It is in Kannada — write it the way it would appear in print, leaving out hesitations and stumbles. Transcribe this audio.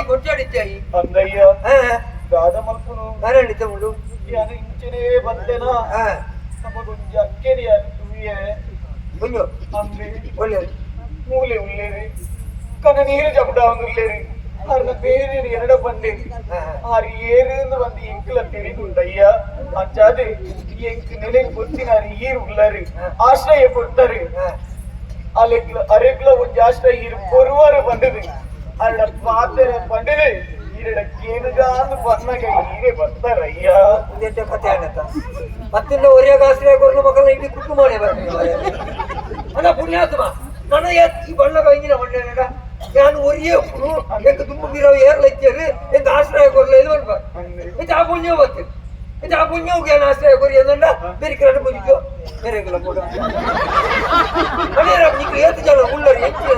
కొట్టాడిచ్చాయి అందయ్య రాధమల్పును అనండి తమ్ముడు ఇంచనే ಬಂದೆನಾ ನಮಗೊಂದು ಅಕ್ಕೇರಿ ಅಂತುವಿಯೇ కొంచెం ಅಂಬಿ ಒಳ್ಳೆಯದು ಮೂಲೆ ಉಳ್ಳೇರಿ ಕನ ನೀರು ಜಪಡ ಉಳ್ಳೇರಿ ಅರ್ನ ಬೇರೆ ಎರಡ ಬಂದೇರಿ ಆರು ಏರಿಂದ வந்து எங்குல தெரிந்துண்டய்ய அஞ்சாது எங்கு நிலை பொத்தினாரு ஈர் உள்ளாரு ஆශ්‍රය பொறுத்தாரு ಅರೆಗ್ಲ ಒಂದು ಆಶ್ರಯ ಇರು ಕೊರುವಾರ ಬಂದದು ಅಲ್ಲ ಪಾತ್ರೆ ಬಂದದು ಈರಡ ಕೇನುಗಾಂದು ಬಂದಾಗ ಹೀಗೆ ಬರ್ತಾರಯ್ಯ ಇದೆಂತ ಕಥೆ ಅನ್ನತ್ತ ಮತ್ತಿನ್ನ ಒರಿಯಾಗ ಆಶ್ರಯ ಕೊರಲು ಮಕ್ಕಳ ಇಡೀ ಕುಟುಂಬನೇ ಬರ್ತಾರೆ ಅಣ್ಣ ಪುಣ್ಯಾತ್ಮ ನನಗೆ ಈ ಬಣ್ಣಗ ಇಂಜಿನ ಬಂಡ ನಾನು ಒರಿಯೇ ಎಂಕ ತುಂಬಗಿರೋ ಏರ್ಲೈತಿಯರು ಎಂಕ ಆಶ್ರಯ ಕೊರಲು ಇದು ಬಂದ್ಬಾರ್ದು ಇದು ಆ ಪುಣ್ಯ ಬರ್ತೀನಿ ಇದು ಆ ಪುಣ್ಯಕ್ಕೆ ಏನು ಆಶ್ರಯ ಕೊರಿ ಅಂದಂಡ ಬೇರೆ ಕಡೆ ಬುದ್ಧಿಕೋ ಬೇರೆ ಕೂಡ ಅದೇ ನೀನು ಏತು ಜನ ಉಳ್ಳರು ಹೆಚ್ಚು